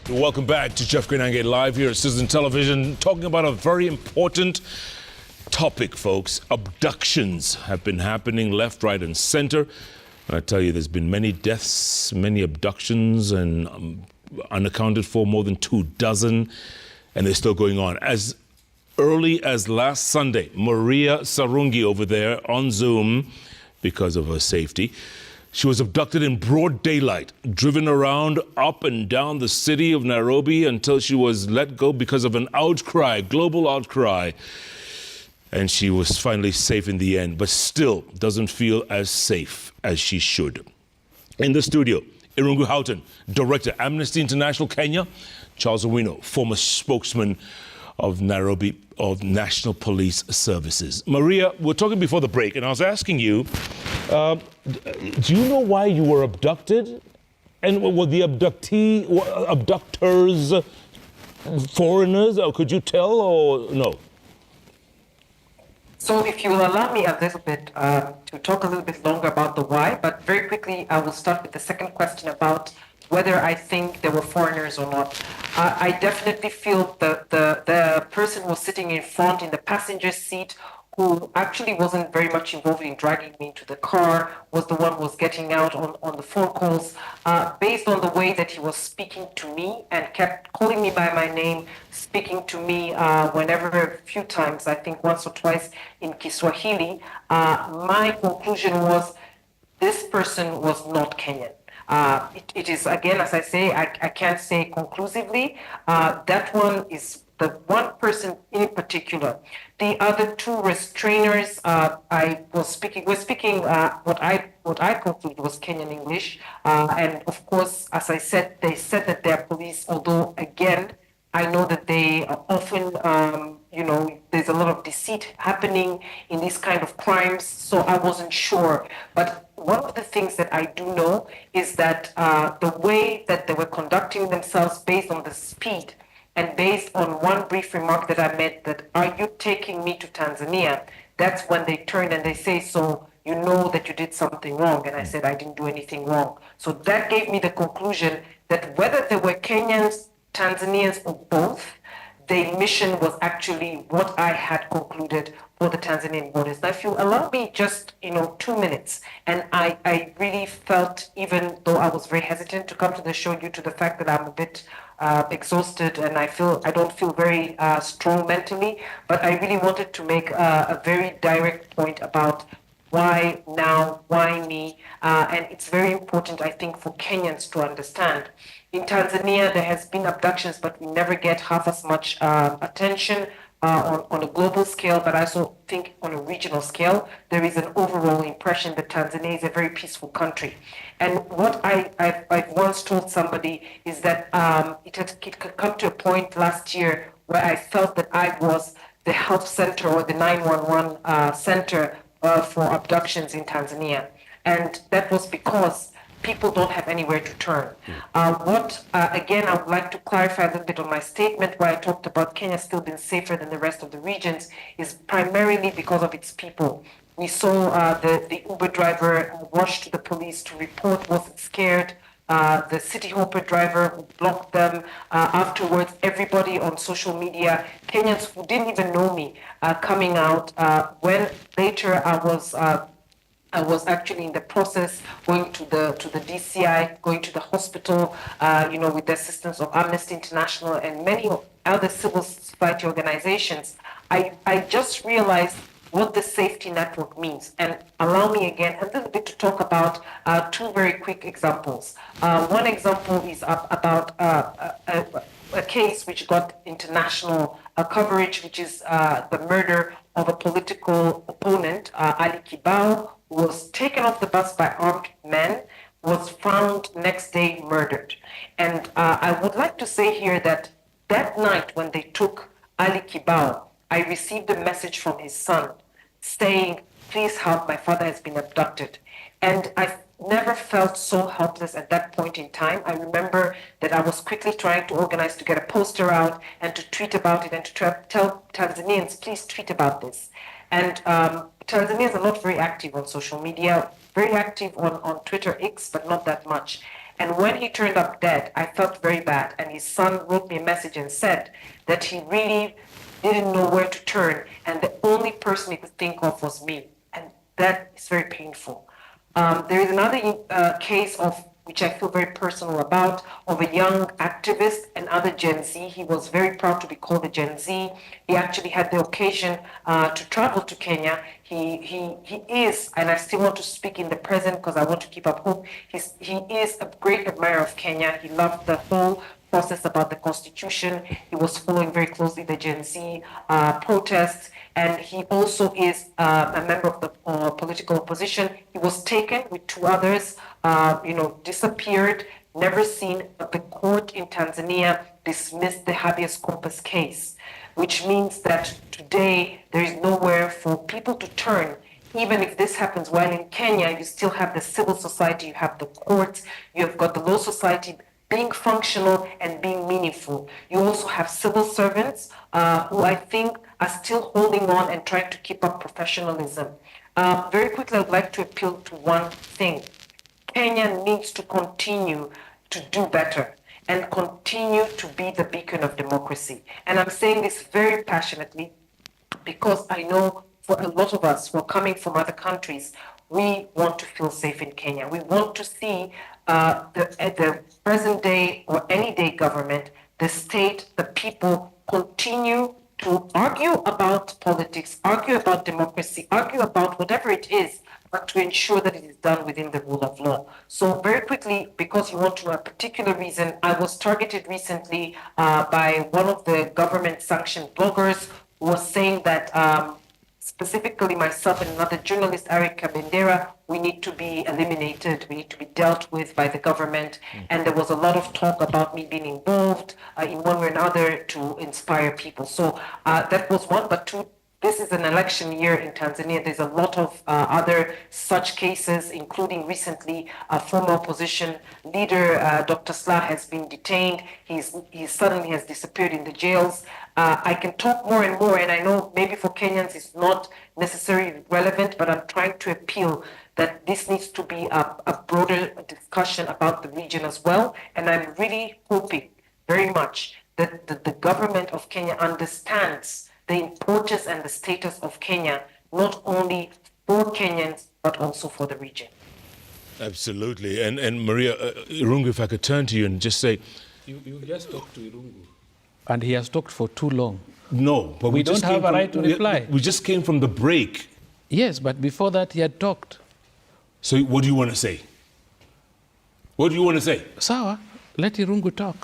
Welcome back to Jeff Greenange Live here at Citizen Television, talking about a very important topic, folks. Abductions have been happening left, right, and center. And I tell you, there's been many deaths, many abductions, and unaccounted for, more than 24, and they're still going on. As early as last Sunday, Maria Sarungi over there on Zoom, because of her safety, she was abducted in broad daylight, driven around up and down the city of Nairobi until she was let go because of an outcry, global outcry. And she was finally safe in the end, but still doesn't feel as safe as she should. In the studio, Irungu Houghton, Director, Amnesty International Kenya; Charles Owino, former spokesman of Nairobi, of National Police Services. Maria, we're talking before the break, and I was asking you, do you know why you were abducted? And were the abductors foreigners? Or could you tell, or no? So if you will allow me a little bit to talk a little bit longer about the why, but very quickly I will start with the second question about whether I think there were foreigners or not. I definitely feel that the person who was sitting in front in the passenger seat, who actually wasn't very much involved in dragging me into the car, was the one who was getting out on the phone calls, based on the way that he was speaking to me and kept calling me by my name, speaking to me whenever, a few times, I think once or twice in Kiswahili. My conclusion was this person was not Kenyan. It is, again, as I say, I can't say conclusively. That one is the one person in particular. The other two restrainers, we're speaking what I conclude was Kenyan English. And of course, as I said, they said that they're police, although again, I know that they often, there's a lot of deceit happening in these kind of crimes, so I wasn't sure. But one of the things that I do know is that the way that they were conducting themselves based on the speed and based on one brief remark that I made, that, "Are you taking me to Tanzania?" That's when they turned and they say, "So you know that you did something wrong." And I said, "I didn't do anything wrong." So that gave me the conclusion that whether they were Kenyans, Tanzanians, or both, the mission was actually what I had concluded for the Tanzanian borders. Now, if you allow me just, 2 minutes, and I really felt, even though I was very hesitant to come to the show due to the fact that I'm a bit exhausted and I don't feel very strong mentally, but I really wanted to make a very direct point about why now, why me, and it's very important, I think, for Kenyans to understand. In Tanzania, there has been abductions, but we never get half as much attention on a global scale, but I also think on a regional scale, there is an overall impression that Tanzania is a very peaceful country. And what I've once told somebody is that it could come to a point last year where I felt that I was the health center or the 911 center for abductions in Tanzania. And that was because people don't have anywhere to turn. Again, I would like to clarify a little bit on my statement where I talked about Kenya still being safer than the rest of the regions, is primarily because of its people. We saw the Uber driver rush to the police to report, wasn't scared. The City Hopper driver who blocked them. Afterwards, everybody on social media, Kenyans who didn't even know me, coming out. When later I was actually in the process going to the DCI, going to the hospital, with the assistance of Amnesty International and many other civil society organizations. I just realized what the safety network means. And allow me again a little bit to talk about two very quick examples. One example is about a case which got international coverage, which is the murder of a political opponent, Ali Kibao, who was taken off the bus by armed men, was found next day murdered. And I would like to say here that night when they took Ali Kibao, I received a message from his son saying, "Please help, my father has been abducted." And I never felt so helpless at that point in time. I remember that I was quickly trying to organize to get a poster out and to tweet about it and to tell Tanzanians, please tweet about this. And Tanzanians are not very active on social media, very active on Twitter X, but not that much. And when he turned up dead, I felt very bad. And his son wrote me a message and said that he really didn't know where to turn, and the only person he could think of was me. And that is very painful. There is another case of which I feel very personal about, of a young activist, another Gen Z. He was very proud to be called a Gen Z. He actually had the occasion to travel to Kenya. He is, and I still want to speak in the present because I want to keep up hope, he is a great admirer of Kenya. He loved the whole process about the constitution. He was following very closely the Gen Z protests, and he also is a member of the political opposition. He was taken with two others, disappeared, never seen, but the court in Tanzania dismissed the habeas corpus case, which means that today there is nowhere for people to turn. Even if this happens while in Kenya, you still have the civil society, you have the courts, you have got the law society being functional and being meaningful. You also have civil servants who I think are still holding on and trying to keep up professionalism. Very quickly, I would like to appeal to one thing. Kenya needs to continue to do better and continue to be the beacon of democracy. And I'm saying this very passionately because I know for a lot of us who are coming from other countries, we want to feel safe in Kenya. We want to see the present day or any day government, the state, the people continue to argue about politics, argue about democracy, argue about whatever it is, but to ensure that it is done within the rule of law. So very quickly, because you want to know a particular reason, I was targeted recently by one of the government-sanctioned bloggers who was saying that specifically myself and another journalist, Eric Kabendera, we need to be eliminated, we need to be dealt with by the government. And there was a lot of talk about me being involved in one way or another to inspire people. So that was one, but two, this is an election year in Tanzania. There's a lot of other such cases, including recently a former opposition leader, Dr. Slaa, has been detained. He suddenly has disappeared in the jails. I can talk more and more, and I know maybe for Kenyans it's not necessarily relevant, but I'm trying to appeal that this needs to be a broader discussion about the region as well. And I'm really hoping very much that the government of Kenya understands the importance and the status of Kenya, not only for Kenyans, but also for the region. Absolutely. And Maria, Irungu, if I could turn to you and just say... You just talked to Irungu. And he has talked for too long. No, but we don't have a right to reply. We just came from the break. Yes, but before that he had talked. So what do you want to say? What do you want to say? Sawa, let Irungu talk.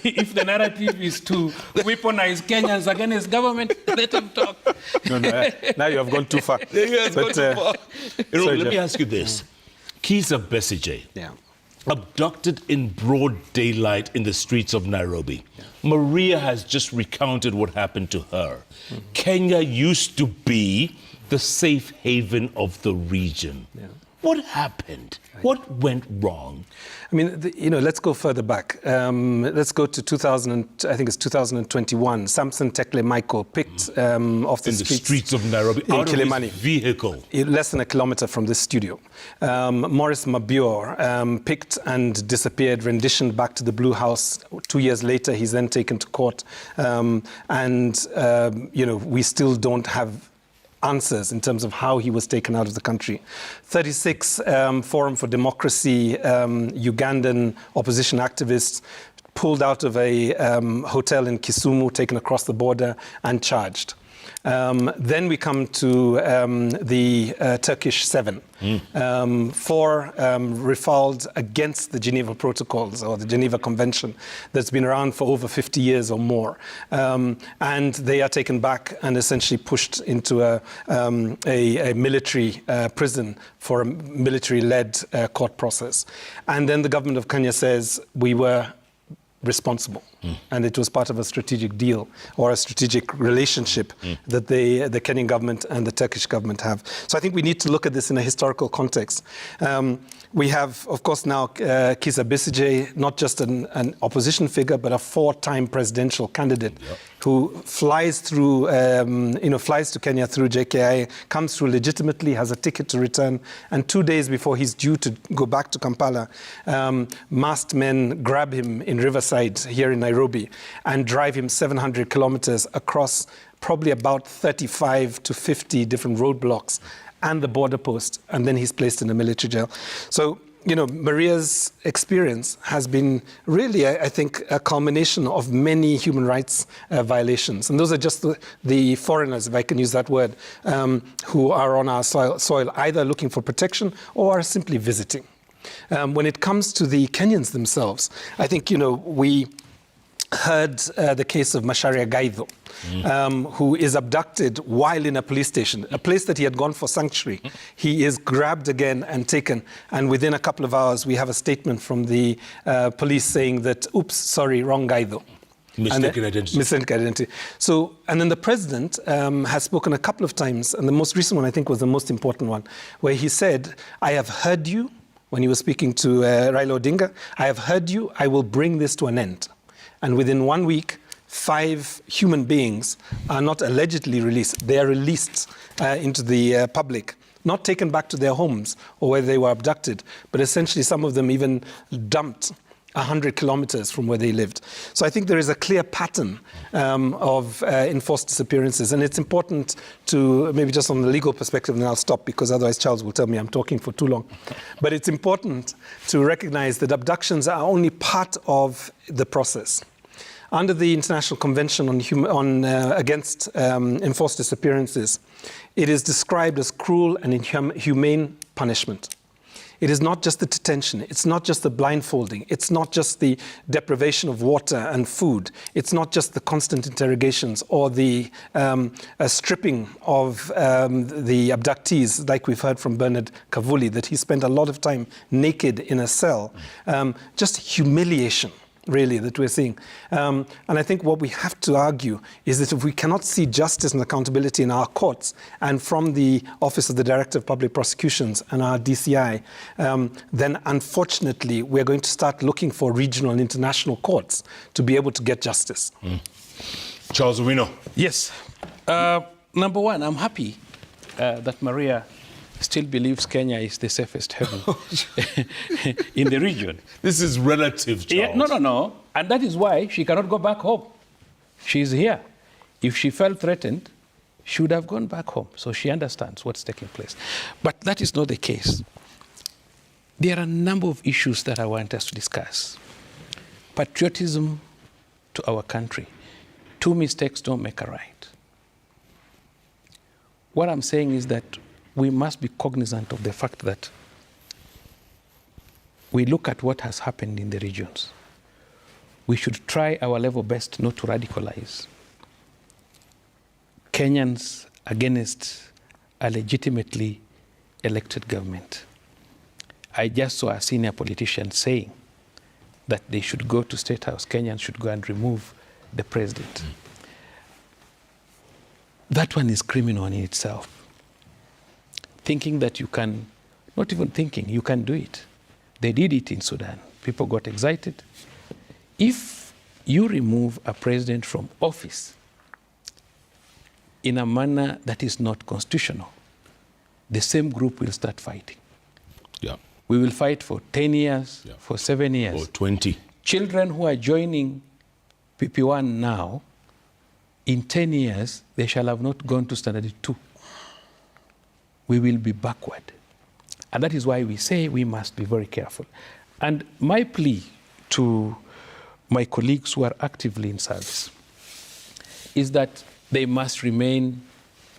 If the narrative is to weaponize Kenyans against government, let him talk. No, now you have gone too far. Irungu, let me ask you this. Kizza Besigye, abducted in broad daylight in the streets of Nairobi. Maria has just recounted what happened to her. Kenya used to be the safe haven of the region. What happened? What went wrong? I mean, let's go further back. Let's go to 2021. Samson Tekle Michael picked off the streets of Nairobi in out Kilimani. of his vehicle. Less than a kilometer from this studio. Maurice Mabior picked and disappeared, renditioned back to the Blue House. 2 years later, he's then taken to court. We still don't have answers in terms of how he was taken out of the country. 36 Forum for Democracy, Ugandan opposition activists pulled out of a hotel in Kisumu, taken across the border and charged. Then we come to the Turkish 7. 4 refiled against the Geneva Protocols or the Geneva Convention that's been around for over 50 years or more. And they are taken back and essentially pushed into a military prison for a military-led court process. And then the government of Kenya says we were responsible. And it was part of a strategic deal or a strategic relationship that the Kenyan government and the Turkish government have. So I think we need to look at this in a historical context. We have, of course, now Kizza Besigye, not just an opposition figure, but a 4-time presidential candidate. who flies through, flies to Kenya through JKI, comes through legitimately, has a ticket to return, and 2 days before he's due to go back to Kampala, masked men grab him in Riverside here in Nairobi and drive him 700 kilometers across probably about 35 to 50 different roadblocks and the border post, and then he's placed in a military jail. So, Maria's experience has been really, I think, a culmination of many human rights violations. And those are just the foreigners, if I can use that word, who are on our soil, either looking for protection or are simply visiting. When it comes to the Kenyans themselves, I think, we heard the case of Macharia Gaitho, who is abducted while in a police station, a place that he had gone for sanctuary. He is grabbed again and taken, and within a couple of hours, we have a statement from the police saying that, oops, sorry, wrong Gaitho. Mistaken identity. Mistaken identity. So, and then the president has spoken a couple of times, and the most recent one, I think, was the most important one, where he said, I have heard you, when he was speaking to Raila Odinga, I have heard you, I will bring this to an end. And within 1 week, 5 human beings are not allegedly released. They are released into the public, not taken back to their homes or where they were abducted, but essentially some of them even dumped 100 kilometers from where they lived. So I think there is a clear pattern of enforced disappearances. And it's important to, maybe just on the legal perspective, and I'll stop because otherwise Charles will tell me I'm talking for too long. But it's important to recognize that abductions are only part of the process. Under the International Convention against enforced disappearances, it is described as cruel and inhumane punishment. It is not just the detention, it's not just the blindfolding, it's not just the deprivation of water and food, it's not just the constant interrogations or the stripping of the abductees, like we've heard from Bernard Kavuli, that he spent a lot of time naked in a cell. Just humiliation, really, that we're seeing. And I think what we have to argue is that if we cannot see justice and accountability in our courts and from the Office of the Director of Public Prosecutions and our DCI, then unfortunately we're going to start looking for regional and international courts to be able to get justice. Charles Owino. Yes. Number one, I'm happy that Maria still believes Kenya is the safest heaven in the region. This is relative, Charles. Yeah, no. And that is why she cannot go back home. She's here. If she felt threatened, she would have gone back home. So she understands what's taking place. But that is not the case. There are a number of issues that I want us to discuss. Patriotism to our country. 2 mistakes don't make a right. What I'm saying is that we must be cognizant of the fact that we look at what has happened in the regions. We should try our level best not to radicalize Kenyans against a legitimately elected government. I just saw a senior politician saying that they should go to State House, Kenyans should go and remove the president. That one is criminal in itself. Thinking that you can, not even thinking, you can do it. They did it in Sudan. People got excited. If you remove a president from office in a manner that is not constitutional, the same group will start fighting. Yeah. We will fight for 10 years, for 7 years. Or 20. Children who are joining PP1 now, in 10 years, they shall have not gone to standard 2. We will be backward. And that is why we say we must be very careful. And my plea to my colleagues who are actively in service is that they must remain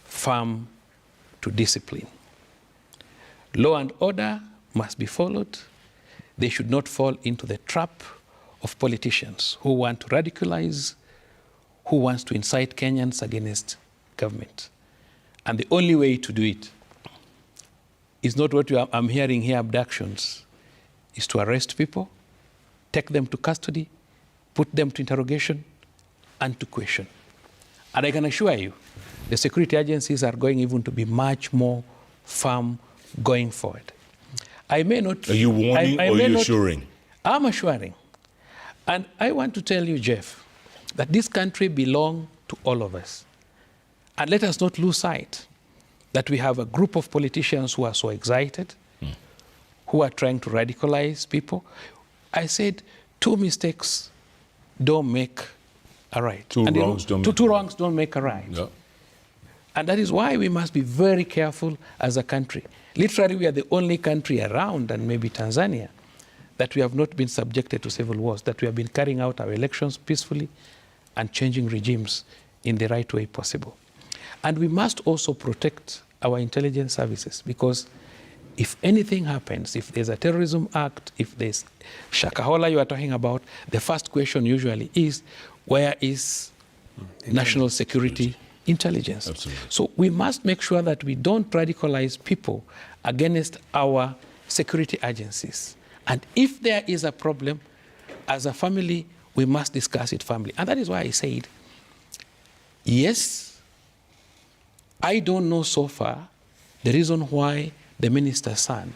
firm to discipline. Law and order must be followed. They should not fall into the trap of politicians who want to radicalize, who wants to incite Kenyans against government. And the only way to do it is not what I'm hearing here, abductions, is to arrest people, take them to custody, put them to interrogation, and to question. And I can assure you, the security agencies are going even to be much more firm going forward. I may not... Are you warning or are you assuring? I'm assuring. And I want to tell you, Jeff, that this country belongs to all of us. And let us not lose sight that we have a group of politicians who are so excited, who are trying to radicalize people. I said, two mistakes don't make a right. Two wrongs don't make a right. Yeah. And that is why we must be very careful as a country. Literally, we are the only country around, and maybe Tanzania, that we have not been subjected to civil wars, that we have been carrying out our elections peacefully and changing regimes in the right way possible. And we must also protect our intelligence services, because if anything happens, if there's a terrorism act, if there's Shakahola you are talking about, the first question usually is, where is national security intelligence? Absolutely. So we must make sure that we don't radicalize people against our security agencies. And if there is a problem, as a family, we must discuss it family. And that is why I said, yes, I don't know so far the reason why the minister's son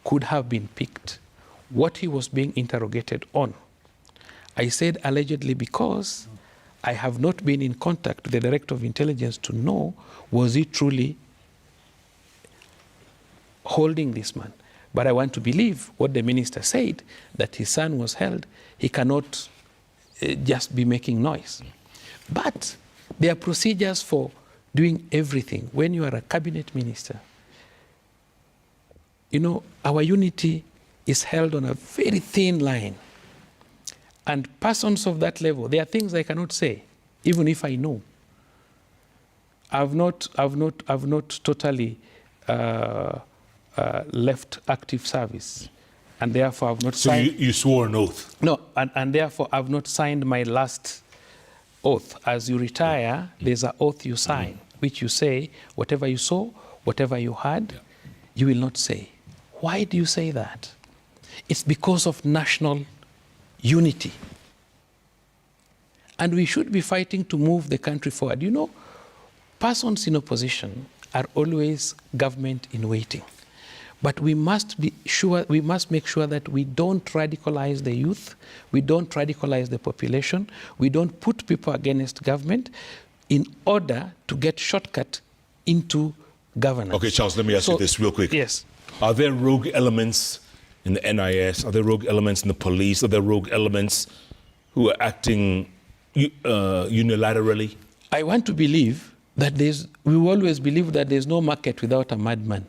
could have been picked, what he was being interrogated on. I said allegedly because I have not been in contact with the Director of Intelligence to know, was he truly holding this man? But I want to believe what the minister said, that his son was held. He cannot just be making noise. But there are procedures for doing everything. When you are a cabinet minister, you know, our unity is held on a very thin line. And persons of that level, there are things I cannot say, even if I know. I've not totally left active service, and therefore I've not signed. So you swore an oath? No, and therefore I've not signed my last oath. As you retire, there's an oath you sign, which you say, whatever you saw, whatever you had, you will not say. Why do you say that? It's because of national unity. And we should be fighting to move the country forward. You know, persons in opposition are always government in waiting. But we must be sure, we must make sure that we don't radicalize the youth, we don't radicalize the population, we don't put people against government in order to get shortcut into governance. Okay, Charles, let me ask you this real quick. Yes. Are there rogue elements in the NIS? Are there rogue elements in the police? Are there rogue elements who are acting unilaterally? I want to believe that we always believe that there's no market without a madman.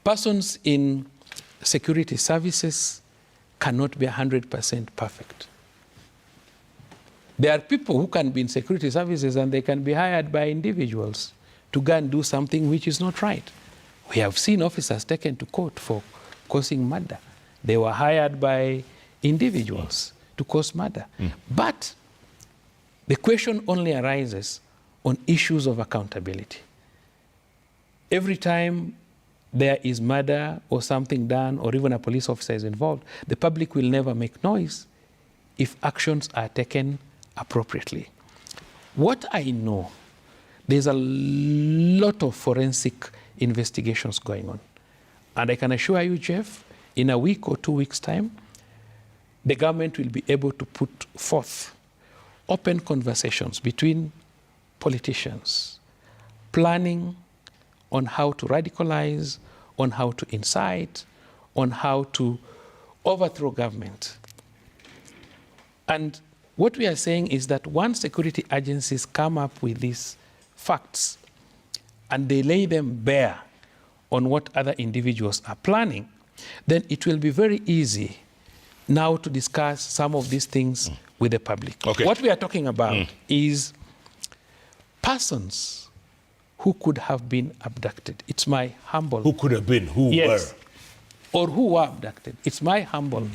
Persons in security services cannot be 100% perfect. There are people who can be in security services and they can be hired by individuals to go and do something which is not right. We have seen officers taken to court for causing murder. They were hired by individuals to cause murder. But the question only arises on issues of accountability. Every time there is murder or something done, or even a police officer is involved, the public will never make noise if actions are taken appropriately. What I know, there's a lot of forensic investigations going on. And I can assure you, Jeff, in a week or 2 weeks' time, the government will be able to put forth open conversations between politicians, planning on how to radicalize, on how to incite, on how to overthrow government. And what we are saying is that once security agencies come up with these facts and they lay them bare on what other individuals are planning, then it will be very easy now to discuss some of these things with the public. Okay. What we are talking about is persons who could have been abducted. It's my humble... Who could have been? Who were? Or who were abducted. It's my humble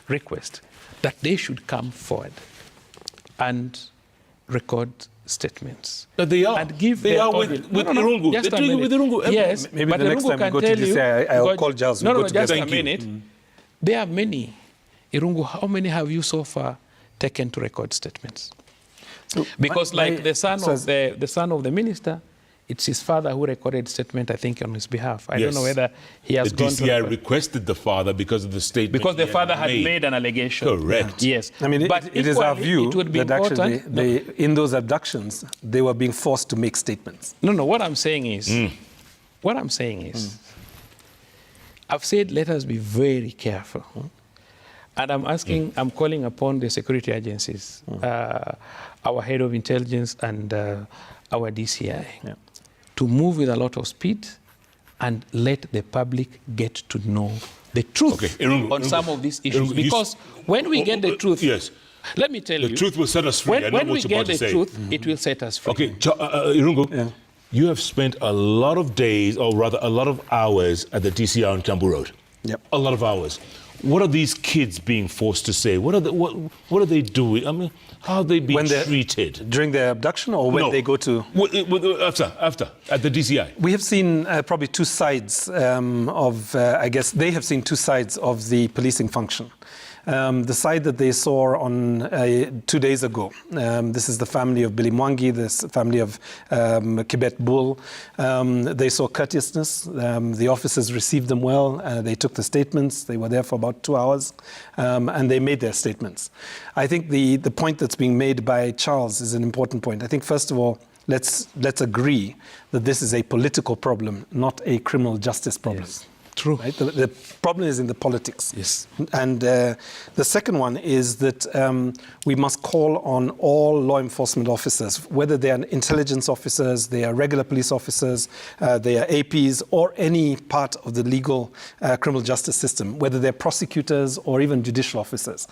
request that they should come forward and record statements. But they are. And give they their are with Irungu. Just They're a doing it with minute. Irungu. Yes, Maybe but the next Irungu time we can go to tell this, you... I'll call Giles. No, We'll no, go just together. a minute. There are many. Irungu, how many have you so far taken to record statements? So Because the son of the minister it's his father who recorded statement, I think, on his behalf. I don't know Yes. whether he has The gone to... DCI requested the father because of the statement. Because the he father had made an allegation. Correct. Yes. I mean, but it is our equally, view it would be that actually important. in those abductions, they were being forced to make statements. No, what I'm saying is, I've said let us be very careful. And I'm calling upon the security agencies, our head of intelligence and our DCI, to move with a lot of speed and let the public get to know the truth on some of these issues. Because when we get the truth, let me tell you. The truth will set us free. When we get the truth, it will set us free. Okay, Irungu, you have spent a lot of days, or rather a lot of hours at the DCI on Cambu Road. Yep. A lot of hours. What are these kids being forced to say? What are they doing? I mean, how are they being treated? During their abduction or when they go to... After, at the DCI. We have seen probably two sides I guess they have seen two sides of the policing function. The side that they saw on 2 days ago. This is the family of Billy Mwangi, this family of Kibet Bull. They saw courteousness. The officers received them well. They took the statements. They were there for about 2 hours, and they made their statements. I think the point that's being made by Charles is an important point. I think, first of all, let's agree that this is a political problem, not a criminal justice problem. Yes. True. Right? The problem is in the politics. Yes. And the second one is that we must call on all law enforcement officers, whether they are intelligence officers, they are regular police officers, they are APs, or any part of the legal criminal justice system, whether they're prosecutors or even judicial officers,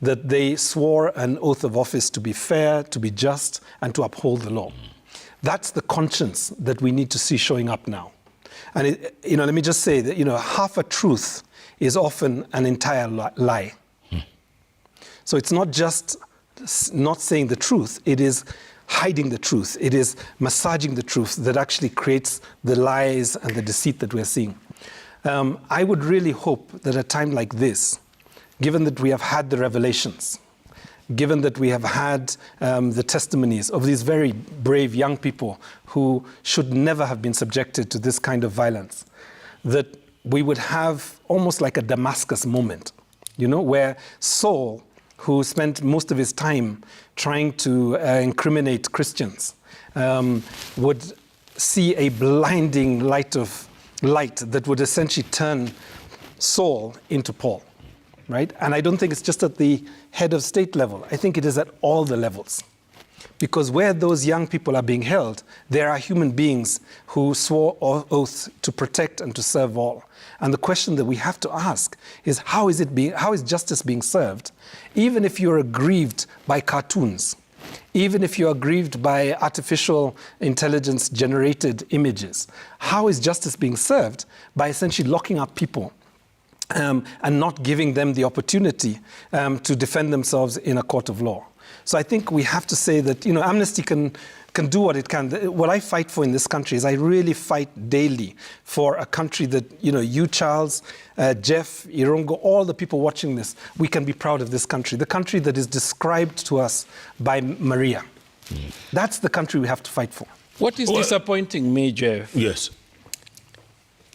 that they swore an oath of office to be fair, to be just, and to uphold the law. That's the conscience that we need to see showing up now. And let me just say that half a truth is often an entire lie. So it's not just not saying the truth; it is hiding the truth. It is massaging the truth that actually creates the lies and the deceit that we're seeing. I would really hope that at a time like this, given that we have had the revelations, given that we have had the testimonies of these very brave young people who should never have been subjected to this kind of violence, that we would have almost like a Damascus moment, where Saul, who spent most of his time trying to incriminate Christians, would see a blinding light that would essentially turn Saul into Paul. Right? And I don't think it's just at the head of state level. I think it is at all the levels. Because where those young people are being held, there are human beings who swore oaths to protect and to serve all. And the question that we have to ask is how is justice being served? Even if you're aggrieved by cartoons, even if you're aggrieved by artificial intelligence generated images, how is justice being served? By essentially locking up people and not giving them the opportunity to defend themselves in a court of law. So I think we have to say that Amnesty can do what it can. What I fight for in this country is I really fight daily for a country that you, Charles, Jeff, Irungu, all the people watching this, we can be proud of this country. The country that is described to us by Maria. That's the country we have to fight for. What is disappointing me, Jeff,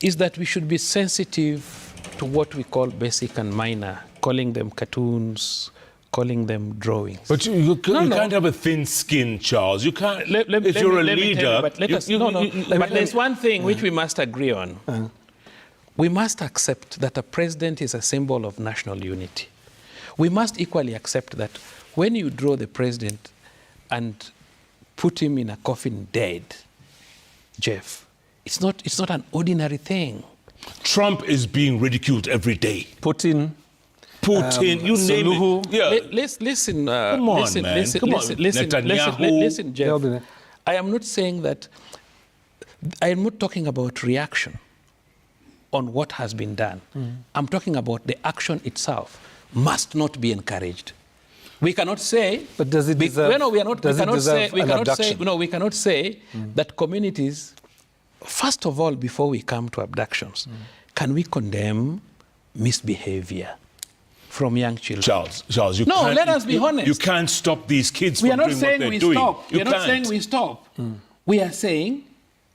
is that we should be sensitive to what we call basic and minor, calling them cartoons, calling them drawings. But you can't have a thin skin, Charles. You can't. If you're a leader, but there's one thing which we must agree on. We must accept that a president is a symbol of national unity. We must equally accept that when you draw the president and put him in a coffin dead, Jeff, it's not an ordinary thing. Trump is being ridiculed every day. Putin, you name it. Yeah. Listen, come on, listen, man. listen, Jeff. I am not saying that. I am not talking about reaction on what has been done. I'm talking about the action itself must not be encouraged. We cannot say. But does it deserve? No, we cannot say Mm. that communities. First of all, before we come to abductions, can we condemn misbehavior from young children? Charles, let us be honest. You can't stop these kids from doing what they're doing. We are not saying we stop. We are saying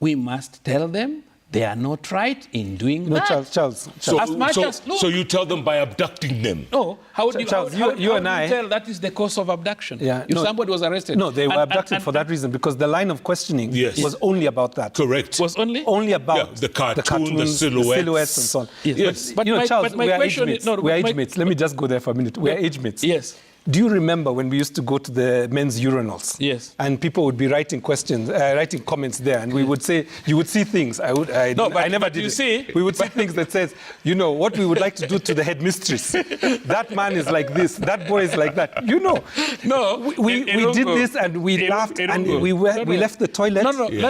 we must tell them they are not right in doing No, that. Charles. So, As much so, as- look. so you tell them by abducting them? No, how do you, Charles, how, you how and do I- you tell that is the cause of abduction? Yeah, If no. somebody was arrested. No, they were and- abducted for that reason because the line of questioning Yes. was only about that. Correct. Was only? Only about Yeah, the cartoon, the cartoons, silhouettes. and so on. Yes. But, you know, Charles, but my we are age question mates. is- no, we are but my- age mates. Let me just go there for a minute. We are age mates. Yes. Do you remember when we used to go to the men's urinals? Yes. And people would be writing questions, writing comments there, and we would say, you would see things. I never but did you it. see- We would see things that says, you know, what we would like to do to the headmistress. That man is like this. That boy is like that. You know. No, We did this and we laughed and we left the toilet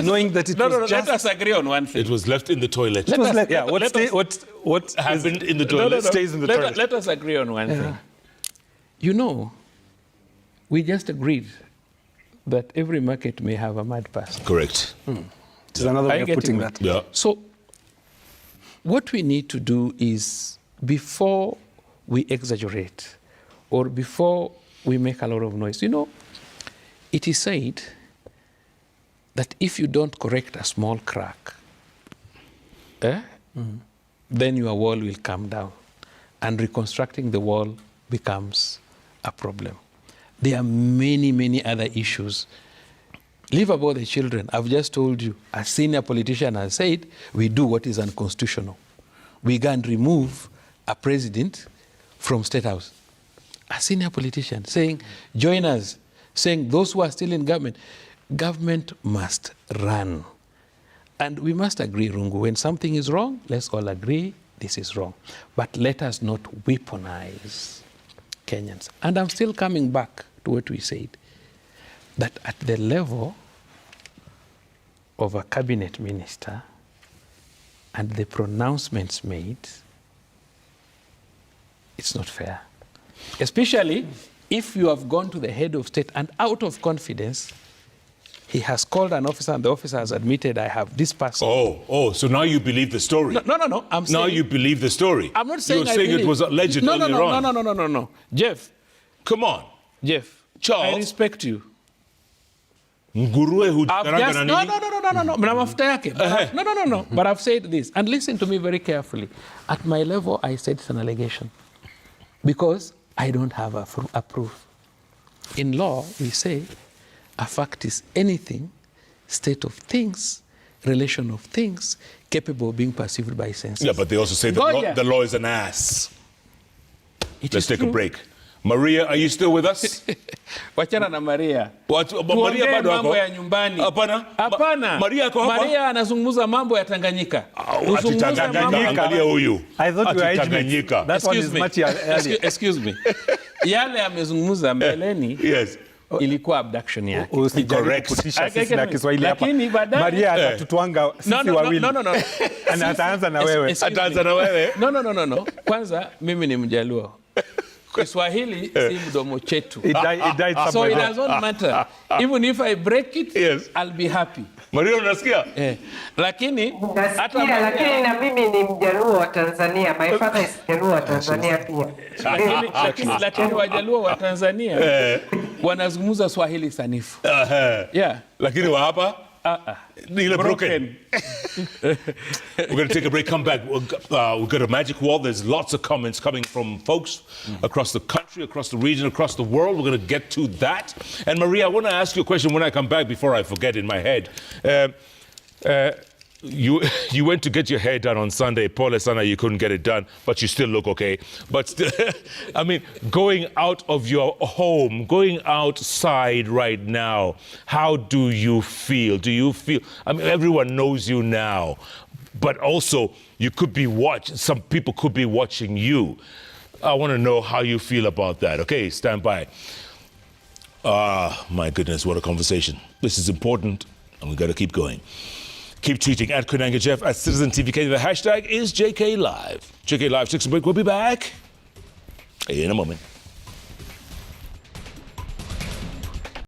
knowing that it was just. Let us agree on one thing. It was left in the toilet. It was us- like, yeah, let us- what happened in the No, no, toilet no. stays in the toilet. Let us agree on one thing. You know, we just agreed that every market may have a mad person. Correct. It's another Are way you of getting putting me? that. Yeah. So, what we need to do is, before we exaggerate or before we make a lot of noise, you know, it is said that if you don't correct a small crack, then your wall will come down, and reconstructing the wall becomes a problem. There are many, many other issues. Leave about the children. I've just told you, a senior politician has said, we do what is unconstitutional. We can remove a president from State House. A senior politician saying, join us, saying those who are still in government must run. And we must agree, Rungu, when something is wrong, let's all agree this is wrong. But let us not weaponize Kenyans. And I'm still coming back to what we said, that at the level of a cabinet minister and the pronouncements made, it's not fair. Especially if you have gone to the head of state and out of confidence, he has called an officer and the officer has admitted, I have this person. So now you believe the story. No. I'm saying, Now you believe the story. I'm not saying You're saying it was alleged earlier on. No. Jeff. Come on. Jeff. Charles. I respect you. Nguruwe I've hujikaranga just, na no. nini? Mna mafuta yake. No. But I've said this, and listen to me very carefully. At my level, I said it's an allegation because I don't have a proof. In law, we say a fact is anything, state of things, relation of things, capable of being perceived by senses. Yeah, but they also say the law is an ass. Let's take a break. Maria, are you still with us? Wachana na Maria. Maria bado mambo ako? ya nyumbani. Hapana. Maria ako hapa? Maria anazungumza mambo ya Tanganyika. Ati Tanganyika. Angalia huyu. I thought we were Ati age mates. Tanganyika. That one is much earlier. Excuse me. Yale amezungumza mbeleni. Yes. Ilikuwa abduction yake. Correct. Kutisha sisi na Kiswahili hapa. Lakini baadaye Maria atatutwanga sisi wawili. No. Na ataanza na wewe. Ataanza na wewe. No. Kwanza mimi ni Mjaluo. Kiswahili si mdomo chetu. It died So somewhere it there. doesn't matter. Even if I break it, Yes. I'll be happy. Maria, unasikia? Lakini Nasikia, lakini na mimi ni Mjaluo wa Tanzania. My father is Mjaluo wa Tanzania pia. lakini Wajaluo wa Tanzania wanazungumza Swahili sanifu. Yeah. Lakini wa hapa? Ile broken. We're going to take a break, come back. We've got a magic wall. There's lots of comments coming from folks across the country, across the region, across the world. We're going to get to that. And Maria, I want to ask you a question when I come back before I forget in my head. You went to get your hair done on Sunday. Pole sana, you couldn't get it done, but you still look okay. But still, I mean, going out of your home, going outside right now, how do you feel? Do you feel, I mean, everyone knows you now, but also you could be watched, some people could be watching you. I want to know how you feel about that. Okay, stand by. My goodness, what a conversation. This is important, and we've got to keep going. Keep tweeting at Kunanga Jeff, at Citizen TVK. The hashtag is JKLIVE. JKLIVE, 6 break. We'll be back in a moment.